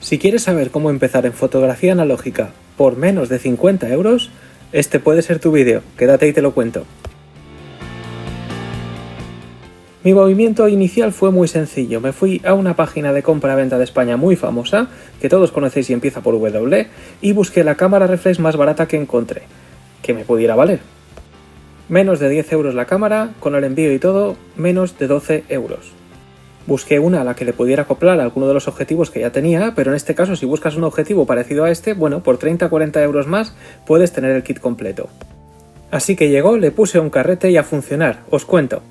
Si quieres saber cómo empezar en fotografía analógica por menos de 50 euros, este puede ser tu vídeo, quédate y te lo cuento. Mi movimiento inicial fue muy sencillo, me fui a una página de compra-venta de España muy famosa, que todos conocéis y empieza por W, y busqué la cámara reflex más barata que encontré, que me pudiera valer. Menos de 10 euros la cámara, con el envío y todo, menos de 12 euros. Busqué una a la que le pudiera acoplar alguno de los objetivos que ya tenía, pero en este caso si buscas un objetivo parecido a este, bueno, por 30-40 euros más puedes tener el kit completo. Así que llegó, le puse un carrete y a funcionar, os cuento.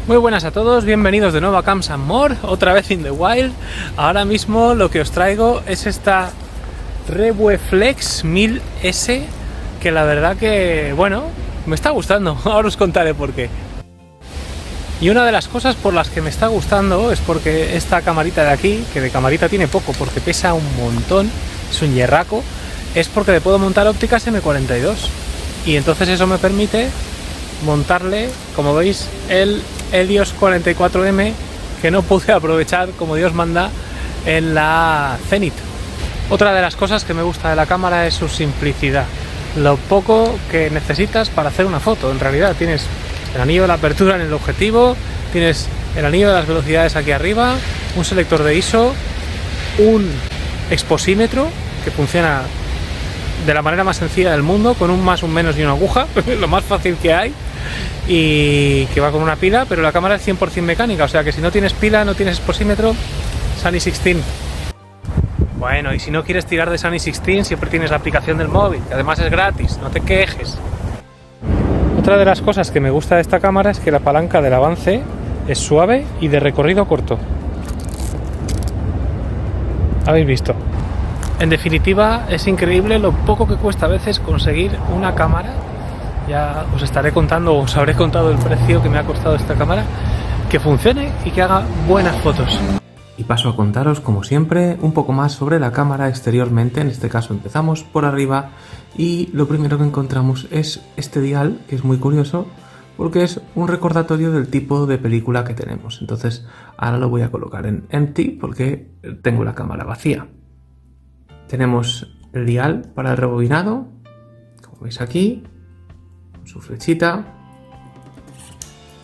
Muy buenas a todos, bienvenidos de nuevo a Camps and More, otra vez in the wild. Ahora mismo lo que os traigo es esta Reflex 1000S, que la verdad que, bueno, me está gustando, ahora os contaré por qué. Y una de las cosas por las que me está gustando es porque esta camarita de aquí, que de camarita tiene poco porque pesa un montón, es un hierraco, es porque le puedo montar ópticas M42. Y entonces eso me permite montarle, como veis, el Helios 44M que no pude aprovechar como Dios manda en la Zenith. Otra de las cosas que me gusta de la cámara es su simplicidad. Lo poco que necesitas para hacer una foto. En realidad tienes el anillo de la apertura en el objetivo, tienes el anillo de las velocidades aquí arriba, un selector de ISO, un exposímetro que funciona de la manera más sencilla del mundo, con un más, un menos y una aguja, lo más fácil que hay, y que va con una pila, pero la cámara es 100% mecánica, o sea que si no tienes pila, no tienes exposímetro, Sunny 16. Bueno, y si no quieres tirar de Sunny 16, siempre tienes la aplicación del móvil, que además es gratis, no te quejes. Otra de las cosas que me gusta de esta cámara es que la palanca del avance es suave y de recorrido corto. ¿Habéis visto? En definitiva, es increíble lo poco que cuesta a veces conseguir una cámara. Ya os estaré contando, os habré contado el precio que me ha costado esta cámara, que funcione y que haga buenas fotos. Y paso a contaros, como siempre, un poco más sobre la cámara exteriormente. En este caso empezamos por arriba y lo primero que encontramos es este dial, que es muy curioso porque es un recordatorio del tipo de película que tenemos. Entonces ahora lo voy a colocar en empty porque tengo la cámara vacía. Tenemos el dial para el rebobinado, como veis aquí, con su flechita.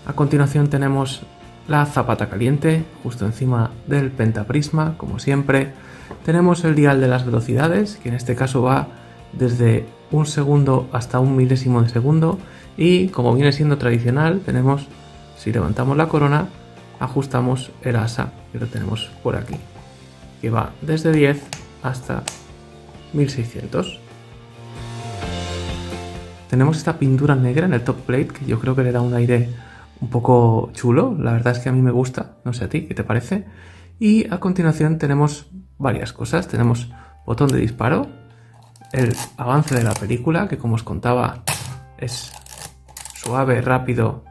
A continuación tenemos la zapata caliente justo encima del pentaprisma, como siempre. Tenemos el dial de las velocidades, que en este caso va desde un segundo hasta un milésimo de segundo, y como viene siendo tradicional, tenemos, si levantamos la corona, ajustamos el asa, que lo tenemos por aquí, que va desde 10 hasta 1600. Tenemos esta pintura negra en el top plate, que yo creo que le da un aire un poco chulo, la verdad es que a mí me gusta, no sé a ti, ¿qué te parece? Y a continuación tenemos varias cosas, tenemos botón de disparo, el avance de la película, que como os contaba es suave, rápido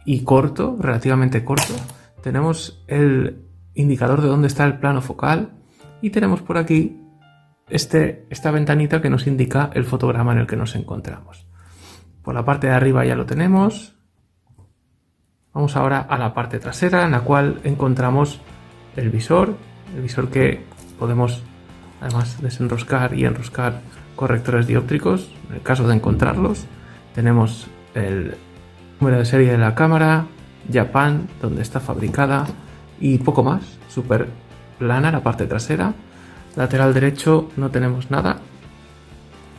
y corto, relativamente corto. Tenemos el indicador de dónde está el plano focal y tenemos por aquí esta ventanita que nos indica el fotograma en el que nos encontramos. Por la parte de arriba ya lo tenemos. Vamos ahora a la parte trasera, en la cual encontramos el visor que podemos además desenroscar y enroscar correctores dióptricos en el caso de encontrarlos. Tenemos el número de serie de la cámara, Japan, donde está fabricada, y poco más. Súper plana la parte trasera. Lateral derecho no tenemos nada.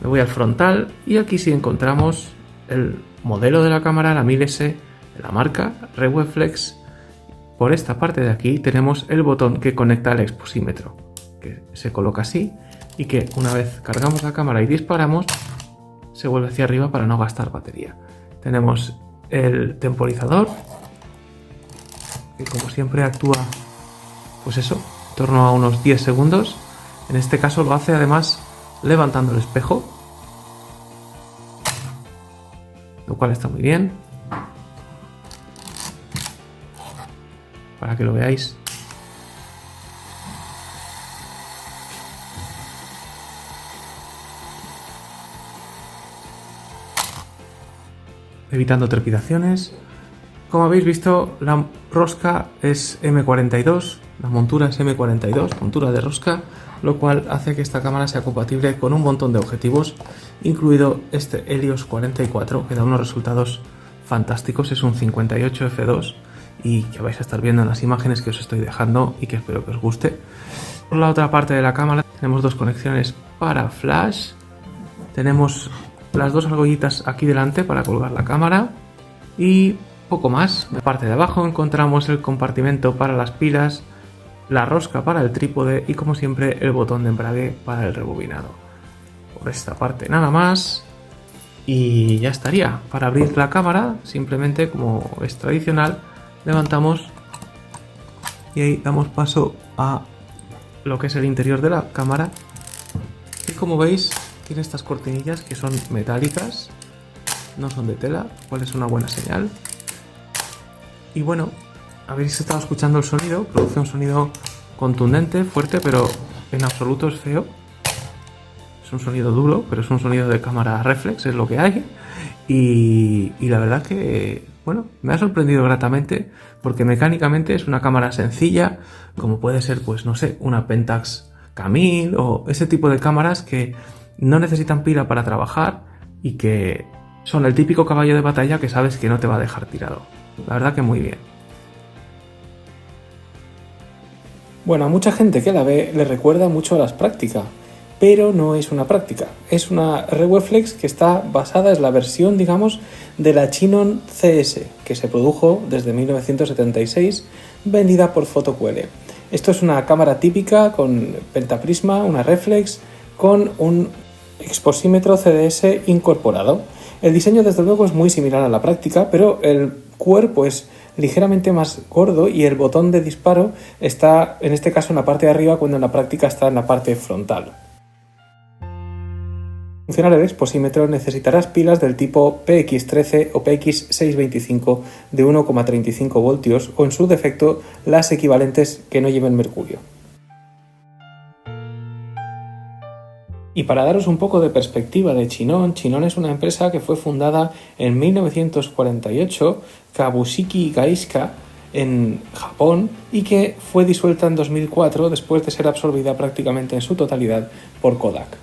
Me voy al frontal y aquí sí encontramos el modelo de la cámara, la 1000S, de la marca Reflex. Por esta parte de aquí tenemos el botón que conecta al exposímetro, que se coloca así y que una vez cargamos la cámara y disparamos se vuelve hacia arriba para no gastar batería. Tenemos el temporizador, que como siempre actúa, pues eso, en torno a unos 10 segundos. En este caso lo hace además levantando el espejo, lo cual está muy bien. Para que lo veáis. Evitando trepidaciones. Como habéis visto, la rosca es M42, la montura es M42, montura de rosca, lo cual hace que esta cámara sea compatible con un montón de objetivos, incluido este Helios 44, que da unos resultados fantásticos. Es un 58 f2 y que vais a estar viendo en las imágenes que os estoy dejando y que espero que os guste. Por la otra parte de la cámara tenemos dos conexiones para flash, tenemos las dos argollitas aquí delante para colgar la cámara y poco más. En la parte de abajo encontramos el compartimento para las pilas, la rosca para el trípode y, como siempre, el botón de embrague para el rebobinado. Por esta parte nada más y ya estaría. Para abrir la cámara, simplemente, como es tradicional, levantamos y ahí damos paso a lo que es el interior de la cámara. Y como veis, tiene estas cortinillas que son metálicas, no son de tela, lo cual es una buena señal. Y bueno, habéis estado escuchando el sonido, produce un sonido contundente, fuerte, pero en absoluto es feo. Es un sonido duro, pero es un sonido de cámara reflex, es lo que hay. Y la verdad que, bueno, me ha sorprendido gratamente, porque mecánicamente es una cámara sencilla, como puede ser, pues no sé, una Pentax Camille o ese tipo de cámaras que no necesitan pila para trabajar y que son el típico caballo de batalla que sabes que no te va a dejar tirado. La verdad que muy bien. Bueno, a mucha gente que la ve le recuerda mucho a las prácticas, pero no es una práctica. Es una Reflex que está basada, es la versión, digamos, de la Chinon CS, que se produjo desde 1976, vendida por Fotocuele. Esto es una cámara típica con pentaprisma, una reflex, con un exposímetro CDS incorporado. El diseño, desde luego, es muy similar a la práctica, pero el cuerpo es ligeramente más gordo y el botón de disparo está, en este caso, en la parte de arriba, cuando en la práctica está en la parte frontal. Para funcionar el exposímetro necesitarás pilas del tipo PX13 o PX625 de 1,35 voltios o, en su defecto, las equivalentes que no lleven mercurio. Y para daros un poco de perspectiva de Chinon, Chinon es una empresa que fue fundada en 1948, Kabushiki Gaisha, en Japón, y que fue disuelta en 2004 después de ser absorbida prácticamente en su totalidad por Kodak.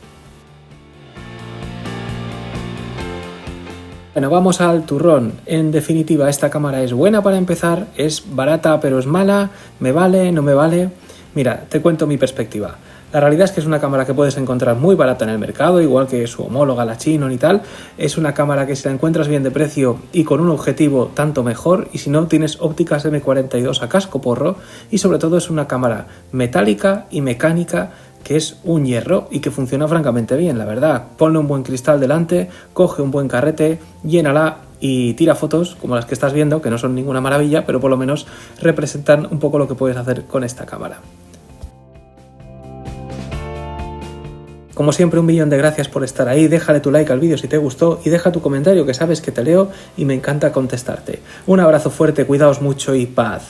Bueno, vamos al turrón. En definitiva, esta cámara es buena para empezar, es barata pero es mala, me vale, no me vale. Mira, te cuento mi perspectiva. La realidad es que es una cámara que puedes encontrar muy barata en el mercado, igual que su homóloga, la Chinon y tal. Es una cámara que, si la encuentras bien de precio y con un objetivo, tanto mejor, y si no, tienes ópticas M42 a casco porro, y sobre todo es una cámara metálica y mecánica que es un hierro y que funciona francamente bien, la verdad. Ponle un buen cristal delante, coge un buen carrete, llénala y tira fotos como las que estás viendo, que no son ninguna maravilla, pero por lo menos representan un poco lo que puedes hacer con esta cámara. Como siempre, 1.000.000 de gracias por estar ahí. Déjale tu like al vídeo si te gustó y deja tu comentario, que sabes que te leo y me encanta contestarte. Un abrazo fuerte, cuidaos mucho y paz.